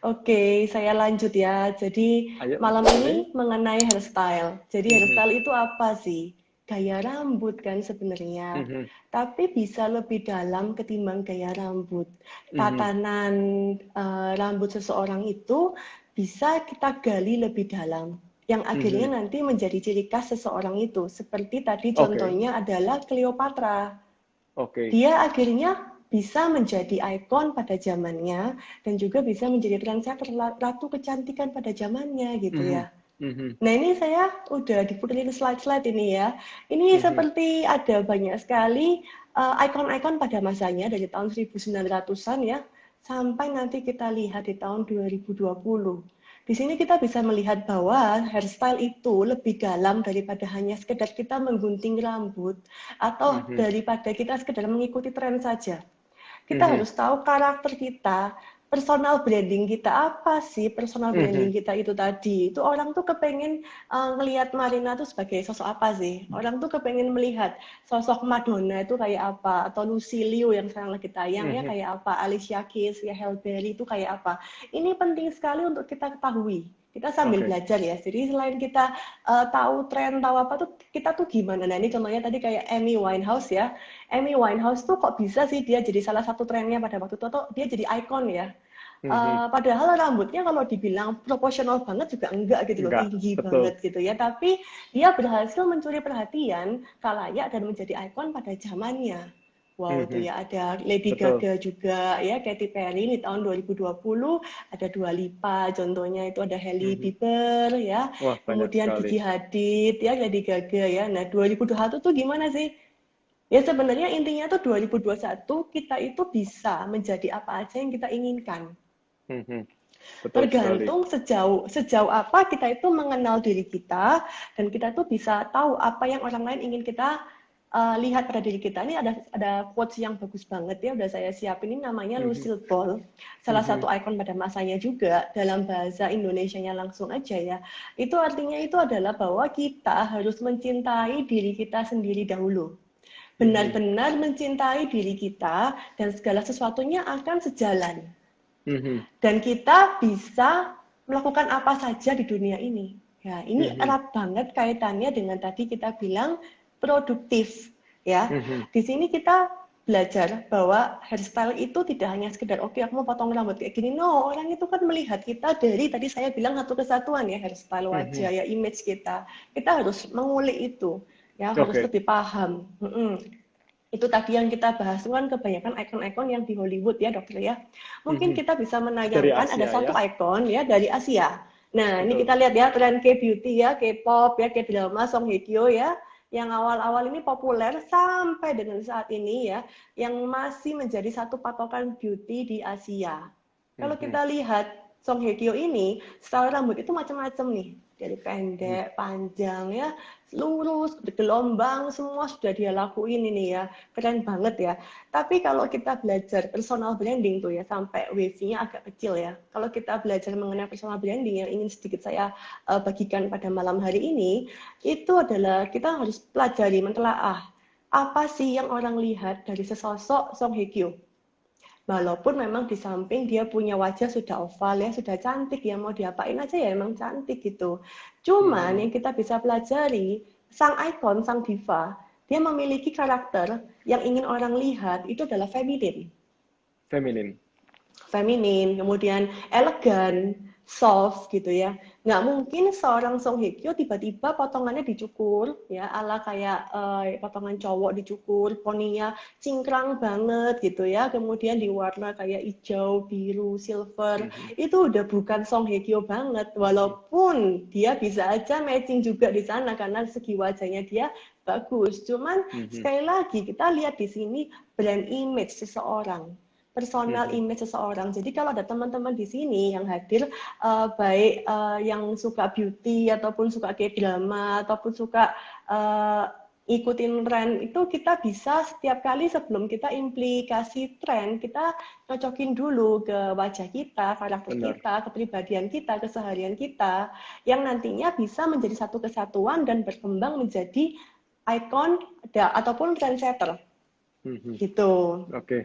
Oke, saya lanjut ya. Jadi Ayo, malam boleh. ini mengenai hairstyle. Jadi Mhm, hairstyle itu apa sih? Gaya rambut kan sebenarnya. mhm, Tapi bisa lebih dalam ketimbang gaya rambut. mhm. Tatanan rambut seseorang itu bisa kita gali lebih dalam. Yang akhirnya Mhm. nanti menjadi ciri khas seseorang itu. Seperti tadi Oke, contohnya adalah Cleopatra. oke. Dia akhirnya bisa menjadi ikon pada zamannya dan juga bisa menjadi trendsetter ratu kecantikan pada zamannya gitu ya. Mhm, mhm, Nah ini saya udah diputerin slide-slide ini ya. Ini mhm, seperti ada banyak sekali ikon-ikon pada masanya dari tahun 1900-an ya sampai nanti kita lihat di tahun 2020. Di sini kita bisa melihat bahwa hairstyle itu lebih dalam daripada hanya sekedar kita menggunting rambut atau mhm, daripada kita sekedar mengikuti tren saja. Kita mhm, harus tahu karakter kita, personal branding kita apa sih personal mhm. branding kita itu tadi. Itu orang tuh kepengen ngelihat Marina tuh sebagai sosok apa sih? Orang tuh kepengen melihat sosok Madonna itu kayak apa atau Lucy Liu yang sekarang lagi tayang ya Mhm. kayak apa, Alicia Keys ya Halle Berry itu kayak apa. Ini penting sekali untuk kita ketahui. Kita sambil Oke. belajar ya. Jadi selain kita tahu tren, tahu apa tuh kita tuh gimana. Nah ini contohnya tadi kayak Amy Winehouse ya. Amy Winehouse tuh kok bisa sih dia jadi salah satu trennya pada waktu itu atau dia jadi ikon ya. Mhm. Padahal rambutnya kalau dibilang proporsional banget juga enggak gitu loh, Enggak, tinggi betul. banget gitu ya. Tapi dia berhasil mencuri perhatian khalayak dan menjadi ikon pada zamannya. Wow, itu Mhm. ya ada Lady Betul. Gaga juga ya, Katy Perry di tahun 2020, ada Dua Lipa, contohnya itu ada Hailey Mhm. Bieber ya, Wah, banyak kemudian sekali. Gigi Hadid ya, Lady Gaga ya. Nah, 2021 tuh gimana sih? Ya sebenarnya intinya tuh 2021 kita itu bisa menjadi apa aja yang kita inginkan. Mhm. Betul sekali. Tergantung sejauh sejauh apa kita itu mengenal diri kita dan kita tuh bisa tahu apa yang orang lain ingin kita lihat pada diri kita. Ini ada quotes yang bagus banget ya udah saya siapin ini namanya Mhm. Lucille Ball. Salah Mhm. satu ikon pada masanya juga dalam bahasa Indonesianya langsung aja ya. Itu artinya itu adalah bahwa kita harus mencintai diri kita sendiri dahulu Mhm. benar-benar mencintai diri kita dan segala sesuatunya akan sejalan. Mhm. Dan kita bisa melakukan apa saja di dunia ini. Ya, ini Mhm. erat banget kaitannya dengan tadi kita bilang produktif. Ya, Mhm. di sini kita belajar bahwa hairstyle itu tidak hanya sekedar oke aku mau potong rambut kayak gini. No, orang itu kan melihat kita dari tadi saya bilang satu kesatuan ya hairstyle wajah Mhm. ya image kita. Kita harus mengulik itu ya harus Oke. lebih paham. Itu tadi yang kita bahas itu kan kebanyakan ikon-ikon yang di Hollywood ya dokter ya. Mungkin Mhm. kita bisa Dari menayangkan ada Asia satu ya. ikon ya dari Asia. Nah ini Betul. kita lihat ya tren K-beauty ya, K-pop ya, K-drama, Song Hye Kyo ya. Yang awal-awal ini populer sampai dengan saat ini ya, yang masih menjadi satu patokan beauty di Asia. Kalau Mhm. kita lihat Song Hye Kyo ini, style rambut itu macam-macam nih. Dari Mhm. pendek, panjang ya, lurus, bergelombang, semua sudah dia lakuin ini ya. Keren banget ya. Tapi kalau kita belajar personal branding tuh ya, sampai wave-nya agak kecil ya. Kalau kita belajar mengenai personal branding yang ingin sedikit saya bagikan pada malam hari ini, itu adalah kita harus pelajari, mentelaah. Apa sih yang orang lihat dari sesosok Song Hye Kyo? Walaupun memang di samping dia punya wajah sudah oval ya, sudah cantik ya, mau diapain aja ya emang cantik gitu. Cuman Mhm. yang kita bisa pelajari, sang ikon, sang diva, dia memiliki karakter yang ingin orang lihat itu adalah feminin Feminin. feminin, kemudian elegan, soft gitu ya. Nggak mungkin seorang Song Hye Kyo tiba-tiba potongannya dicukur ya ala kayak potongan cowok dicukur, poninya cingkrang banget gitu ya. Kemudian diwarna kayak hijau, biru, silver. Mhm. Itu udah bukan Song Hye Kyo banget. Walaupun dia bisa aja matching juga di sana karena segi wajahnya dia bagus. Cuman Mhm. sekali lagi kita lihat di sini brand image seseorang personal Mhm. image seseorang. Jadi kalau ada teman-teman di sini yang hadir, baik yang suka beauty ataupun suka K-drama ataupun suka ikutin tren itu kita bisa setiap kali sebelum kita implikasi tren kita cocokin dulu ke wajah kita, karakter Benar. kita, kepribadian kita, keseharian kita yang nantinya bisa menjadi satu kesatuan dan berkembang menjadi ikon ataupun trendsetter Mhm. gitu. Oke.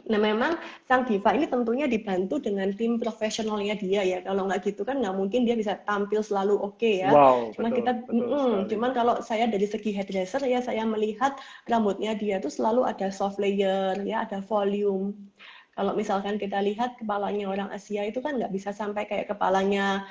Nah, memang sang diva ini tentunya dibantu dengan tim profesionalnya dia ya. Kalau nggak gitu kan nggak mungkin dia bisa tampil selalu oke ya. Wow, Cuman kita, betul sekali. cuman kalau saya dari segi hairdresser ya, saya melihat rambutnya dia tuh selalu ada soft layer ya, ada volume. Kalau misalkan kita lihat kepalanya orang Asia itu kan nggak bisa sampai kayak kepalanya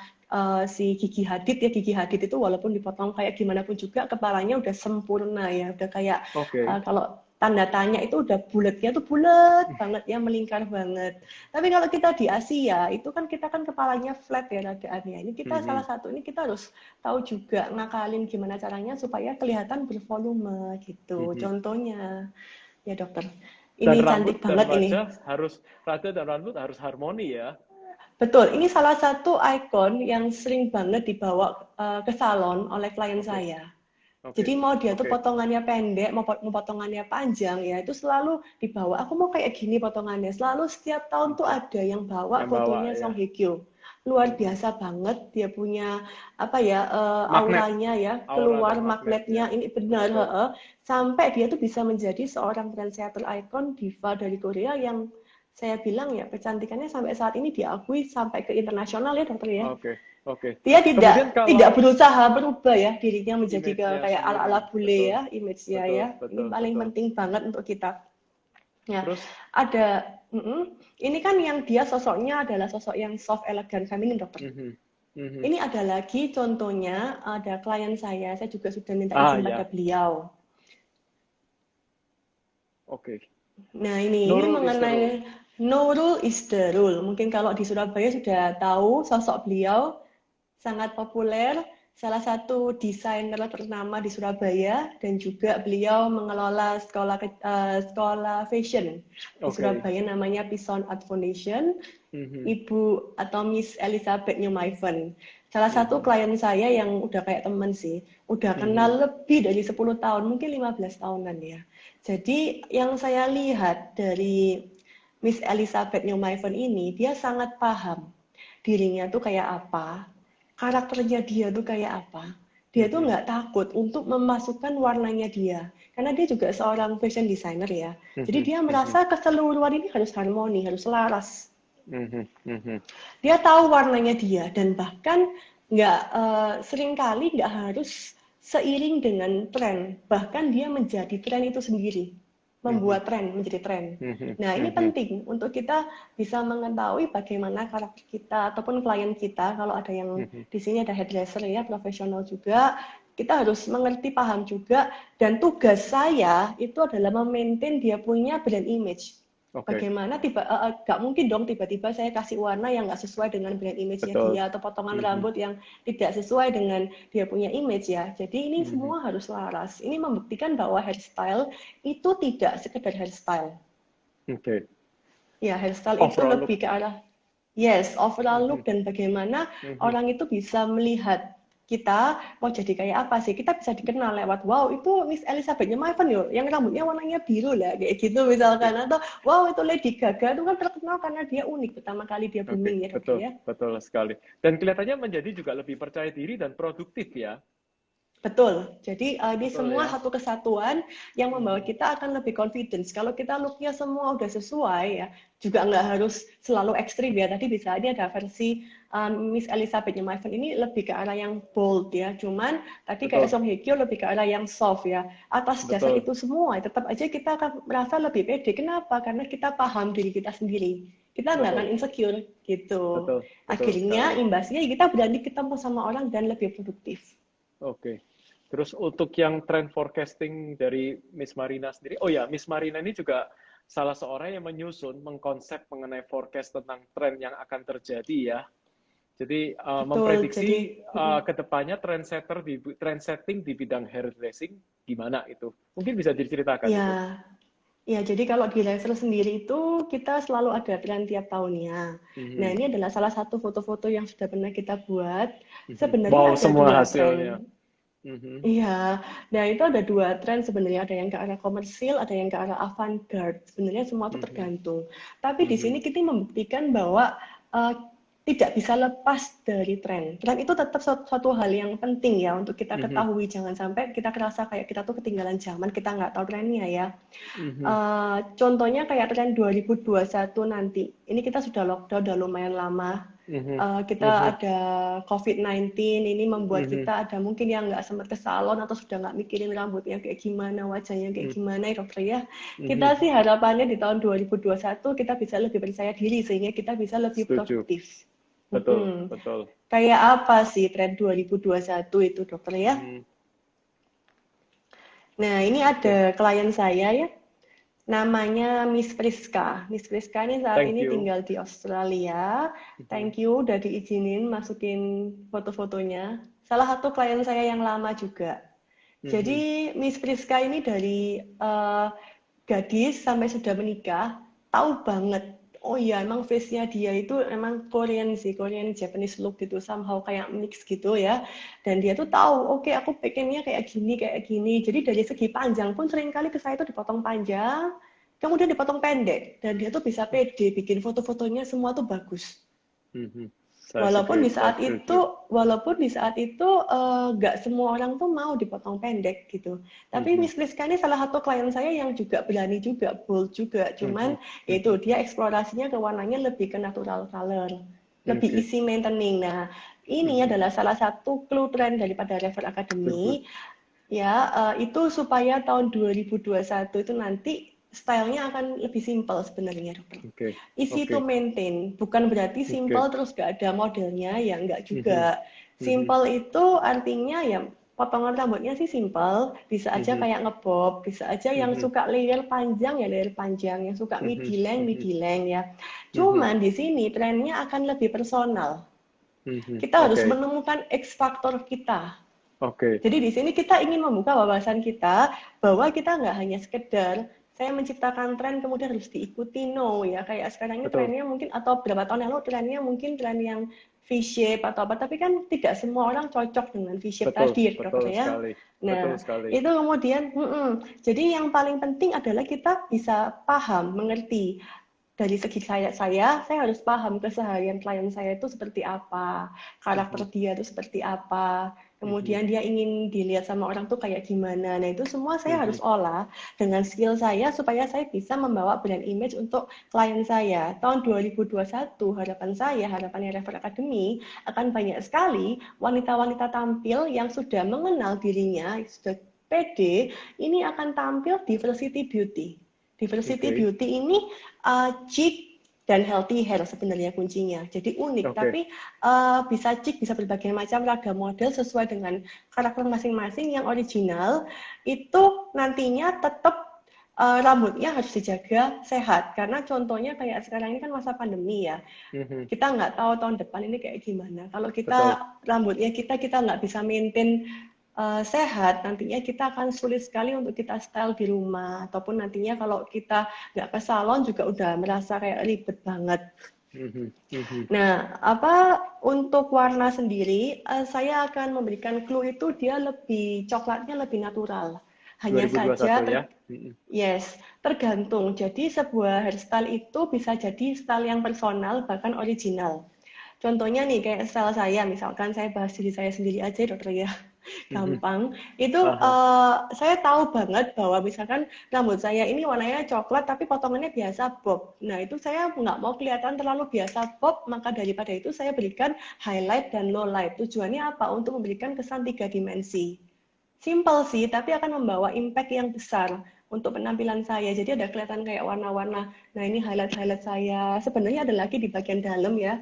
si Gigi Hadid ya. Gigi Hadid itu walaupun dipotong kayak gimana pun juga kepalanya udah sempurna ya, udah kayak Oke. kalau tanda tanya itu udah bulatnya tuh bulat banget ya, melingkar banget. Tapi kalau kita di Asia itu kan kita kan kepalanya flat ya radaannya. Ini kita salah Mhm, satu ini kita harus tahu juga ngakalin gimana caranya supaya kelihatan bervolume gitu. mhm. Contohnya ya dokter. Dan Ini cantik rambut dan banget ini. wajah harus, wajah dan rambut harus harmoni ya. Betul, ini salah satu ikon yang sering banget dibawa ke salon oleh klien Oke, saya. oke, Jadi mau dia tuh oke. potongannya pendek, mau potongannya panjang ya, itu selalu dibawa. Aku mau kayak gini potongannya. Selalu setiap tahun tuh Oke. ada yang bawa Yang bawa fotonya ya. Song Hye Kyo. Luar Mhm. biasa banget, dia punya apa ya Magnet, auranya ya, aura keluar dan magnetnya. magnetnya ini benar, Betul. sampai dia tuh bisa menjadi seorang trendsetter icon diva dari Korea yang saya bilang ya kecantikannya sampai saat ini diakui sampai ke internasional ya dokter ya. Oke, oke. Dia Kemudian tidak kalau berusaha berubah ya dirinya menjadi image-nya kayak ala-ala sendiri, bule betul, ya, image-nya betul, ya. Ini betul, paling betul. penting banget untuk kita. Ya, Terus, ada ini kan yang dia sosoknya adalah sosok yang soft, elegan, feminin, dokter. mhm, mhm. Ini ada lagi contohnya, ada klien saya juga sudah minta Ah izin pada ya, beliau. oke. Nah, No ini rule is the rule. mengenai no rule is the rule. Mungkin kalau di Surabaya sudah tahu sosok beliau sangat populer, salah satu desainer ternama di Surabaya dan juga beliau mengelola sekolah fashion di Oke. Surabaya namanya Pison Art Foundation. Mhm, Ibu atau Miss Elizabeth Newmaven. Salah satu mhm, klien saya yang udah kayak teman sih, udah mhm. kenal lebih dari 10 tahun, mungkin 15 tahunan ya. Jadi yang saya lihat dari Miss Elizabeth Newmaven ini, dia sangat paham dirinya tuh kayak apa, karakternya dia tuh kayak apa. Dia tuh Mhm, nggak takut untuk memasukkan warnanya dia. Karena dia juga seorang fashion designer ya. Jadi mhm, dia mhm, merasa keseluruhan ini harus harmoni, harus selaras. mhm, mhm. Dia tahu warnanya dia dan bahkan nggak seringkali nggak harus seiring dengan tren. Bahkan dia menjadi tren itu sendiri, Mhm, membuat tren menjadi tren. mhm, Nah, ini mhm, penting untuk kita bisa mengetahui bagaimana karakter kita ataupun klien kita. Kalau ada yang mhm. di sini ada hairdresser ya, profesional juga, kita harus mengerti, paham juga. Dan tugas saya itu adalah memaintain dia punya brand image. Oke, Bagaimana nggak mungkin dong tiba-tiba saya kasih warna yang nggak sesuai dengan brand image-nya betul. dia atau potongan Mhm, rambut yang tidak sesuai dengan dia punya image ya. Jadi ini mhm. semua harus laras. Ini membuktikan bahwa hairstyle itu tidak sekedar hairstyle. Oke. Ya, hairstyle itu Overall look. lebih ke arah yes, overall look Mhm, dan bagaimana mhm. orang itu bisa melihat kita mau jadi kayak apa sih. Kita bisa dikenal lewat, wow itu Miss Elizabeth Newmaven yuk, yang rambutnya warnanya biru lah, kayak gitu misalkan. Oke, Atau, wow itu Lady Gaga, itu kan terkenal karena dia unik, pertama kali dia oke, booming ya dokter betul, ya. betul sekali. Dan kelihatannya menjadi juga lebih percaya diri dan produktif ya. Betul. Jadi ini Betul semua ya. satu kesatuan yang membawa Mhm, kita akan lebih confidence. Kalau kita looknya semua udah sesuai ya, juga nggak harus selalu ekstrim ya. Tadi bisa ini ada versi Miss Elizabeth Newmaven ini lebih ke arah yang bold ya. Cuman tadi kayak betul, Song Hye Kyo lebih ke arah yang soft ya. Atas dasar betul, itu semua, tetap aja kita akan merasa lebih pede. Kenapa? Karena kita paham diri kita sendiri. Kita nggak akan betul, insecure gitu. betul, betul Akhirnya sekali. imbasnya kita berani ketemu sama orang dan lebih produktif. Oke. Terus untuk yang trend forecasting dari Miss Marina sendiri, oh ya, Miss Marina ini juga salah seorang yang menyusun, mengkonsep mengenai forecast tentang tren yang akan terjadi ya. Jadi Betul. Jadi memprediksi ke depannya trend setting di bidang hairdressing gimana itu. Mungkin bisa diceritakan itu. ya, ya, jadi kalau di Level sendiri itu kita selalu ada tren tiap tahunnya. Nah, Mhm, ini adalah salah satu foto-foto yang sudah pernah kita buat. mhm. Wow, Sebenarnya ada semua dua hasilnya. tren. Mhm, Iya, nah itu ada dua tren sebenarnya, ada yang ke arah komersil, ada yang ke arah avant-garde. Sebenarnya semua itu mhm, tergantung. Tapi di mhm, sini kita membuktikan bahwa uh, tidak bisa lepas dari tren. Tren itu tetap suatu hal yang penting ya untuk kita ketahui. Jangan sampai kita kerasa kayak kita tuh ketinggalan zaman, kita nggak tahu trennya ya. Contohnya kayak tren 2021 nanti. Ini kita sudah lockdown, udah lumayan lama. Kita ada COVID-19, ini membuat kita ada mungkin yang nggak sempat ke salon atau sudah nggak mikirin rambutnya kayak gimana, wajahnya kayak gimana ya dokter ya. Kita sih harapannya di tahun 2021 kita bisa lebih percaya diri sehingga kita bisa lebih produktif. Betul, betul. Kayak apa sih tren 2021 itu dokter ya? Nah ini ada klien saya ya, namanya Miss Priska. Miss Priska ini saat ini tinggal di Australia. Thank you udah diizinin masukin foto-fotonya. Salah satu klien saya yang lama juga. Jadi Miss Priska ini dari gadis sampai sudah menikah, tahu banget. Oh iya, emang face-nya dia itu emang Korean sih, Korean Japanese look gitu, somehow kayak mix gitu ya. Dan dia tuh tahu, oke, aku pengennya kayak gini, kayak gini. Jadi dari segi panjang pun seringkali ke saya tuh dipotong panjang, kemudian dipotong pendek. Dan dia tuh bisa pede, bikin foto-fotonya semua tuh bagus. Walaupun di saat itu nggak semua orang tuh mau dipotong pendek gitu. Tapi Miss Priska ini salah satu klien saya yang juga berani juga, bold juga. Cuman itu dia eksplorasinya ke warnanya lebih ke natural color, lebih easy maintaining. Nah, ini adalah salah satu clue trend daripada Refer Academy. Ya, itu supaya tahun 2021 itu nanti stylenya akan lebih simple sebenarnya dokter. Easy to maintain, bukan berarti simple terus gak ada modelnya, ya enggak juga. Simple itu artinya ya potongan rambutnya sih simple, bisa aja kayak ngebob, bisa aja yang suka layer panjang ya layer panjang, yang suka midi length ya. Cuman di sini trennya akan lebih personal. Kita harus menemukan X faktor kita. Jadi di sini kita ingin membuka wawasan kita bahwa kita nggak hanya sekedar saya menciptakan tren kemudian harus diikuti, no ya, kayak sekarang ini trennya mungkin atau beberapa tahun lalu trennya mungkin tren yang V-shape atau apa, tapi kan tidak semua orang cocok dengan V-shape tadi dokter ya. Nah itu kemudian jadi yang paling penting adalah kita bisa paham, mengerti. Dari segi saya harus paham keseharian klien saya itu seperti apa, karakter dia itu seperti apa, kemudian dia ingin dilihat sama orang tuh kayak gimana. Nah itu semua saya harus olah dengan skill saya supaya saya bisa membawa brand image untuk klien saya. Tahun 2021 harapannya Refer Academy akan banyak sekali wanita-wanita tampil yang sudah mengenal dirinya, sudah pede, ini akan tampil diversity beauty. Diversity beauty ini cheek dan healthy hair sebenarnya kuncinya. Jadi unik, tapi bisa cheek, bisa berbagai macam ragam model sesuai dengan karakter masing-masing yang original. Itu nantinya tetap rambutnya harus dijaga sehat. Karena contohnya kayak sekarang ini kan masa pandemi ya. Kita nggak tahu tahun depan ini kayak gimana. Kalau kita rambutnya kita nggak bisa maintain sehat, nantinya kita akan sulit sekali untuk kita style di rumah, ataupun nantinya kalau kita nggak ke salon juga udah merasa kayak ribet banget. Nah, untuk warna sendiri, saya akan memberikan clue itu dia lebih coklatnya lebih natural. Hanya saja, tergantung. Jadi sebuah hairstyle itu bisa jadi style yang personal bahkan original. Contohnya nih kayak style saya, misalkan saya bahas diri saya sendiri aja dokter ya. Gampang. Itu saya tahu banget bahwa misalkan rambut saya ini warnanya coklat tapi potongannya biasa bob. Nah itu saya nggak mau kelihatan terlalu biasa bob, maka daripada itu saya berikan highlight dan low light. Tujuannya apa? Untuk memberikan kesan 3 dimensi. Simple sih, tapi akan membawa impact yang besar untuk penampilan saya. Jadi ada kelihatan kayak warna-warna. Nah ini highlight saya. Sebenarnya ada lagi di bagian dalam ya.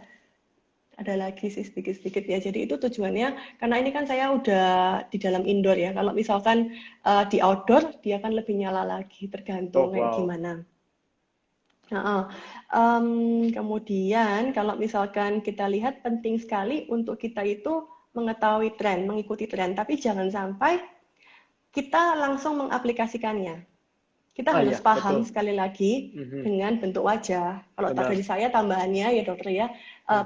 Ada lagi sih sedikit-sedikit ya. Jadi itu tujuannya, karena ini kan saya udah di dalam indoor ya. Kalau misalkan di outdoor, dia akan lebih nyala lagi, tergantung kayak gimana. Kemudian kalau misalkan kita lihat penting sekali untuk kita itu mengetahui tren, mengikuti tren. Tapi jangan sampai kita langsung mengaplikasikannya. Kita harus paham sekali lagi dengan bentuk wajah. Kalau dari saya tambahannya ya dokter ya,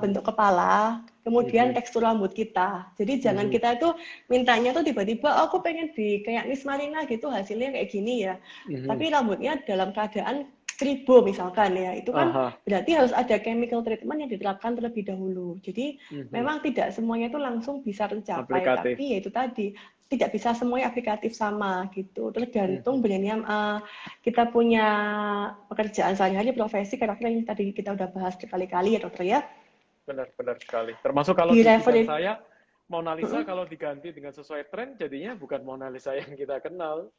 bentuk kepala, kemudian tekstur rambut kita. Jadi jangan kita itu mintanya tuh tiba-tiba, oh, aku pengen di kayak Miss Marina gitu hasilnya kayak gini ya. Tapi rambutnya dalam keadaan skribo misalkan ya, itu kan Aha. berarti harus ada chemical treatment yang diterapkan terlebih dahulu. Jadi memang tidak semuanya itu langsung bisa tercapai, Aplikatif. tapi ya itu tadi tidak bisa semuanya aplikatif sama gitu. Tergantung brandnya kita punya pekerjaan sehari-hari, profesi, karakter yang tadi kita udah bahas berkali-kali ya dokter ya. Benar sekali. Termasuk kalau Di di level bidang itu, saya, Mona Lisa kalau diganti dengan sesuai tren, jadinya bukan Mona Lisa yang kita kenal.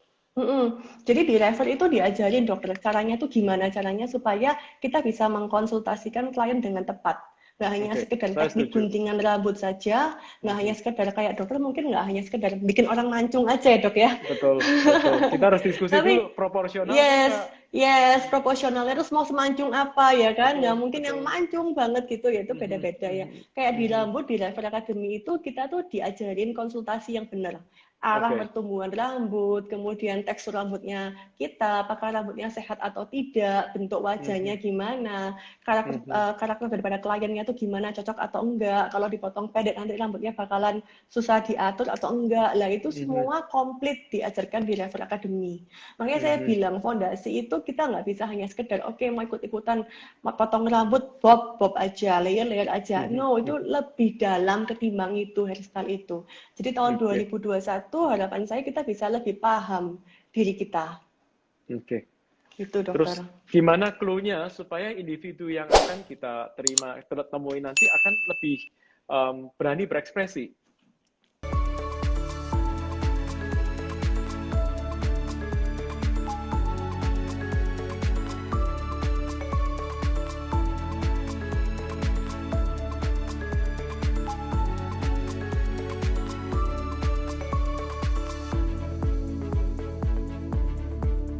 Jadi di level itu diajarin dokter caranya tuh gimana caranya supaya kita bisa mengkonsultasikan klien dengan tepat. Nggak hanya Oke, sekedar saya teknik setuju. guntingan rambut saja, nggak hanya sekedar kayak dokter mungkin nggak hanya sekedar bikin orang mancung aja ya dok ya. Betul. Kita harus diskusi dulu, Tapi proporsional apa yes, enggak? yes, proporsionalnya terus mau semancung apa ya kan? Nggak mungkin yang Betul. mancung banget gitu ya, itu beda-beda ya. Kayak di Mhm. rambut, di level akademi itu kita tuh diajarin konsultasi yang benar. Arah Oke. pertumbuhan rambut, kemudian tekstur rambutnya kita, apakah rambutnya sehat atau tidak, bentuk wajahnya gimana, karakter daripada kliennya tuh gimana, cocok atau enggak, kalau dipotong pendek nanti rambutnya bakalan susah diatur atau enggak. Lah itu semua komplit diajarkan di level akademi. Makanya saya bilang fondasi itu kita nggak bisa hanya sekedar oke, mau ikut-ikutan mau potong rambut bob aja, layer aja. No, itu lebih dalam ketimbang itu hairstyle itu. Jadi tahun Oke. 2021 harapan saya kita bisa lebih paham diri kita. Oke. Gitu Terus dokter. gimana clue-nya supaya individu yang akan kita temuin nanti akan lebih berani berekspresi?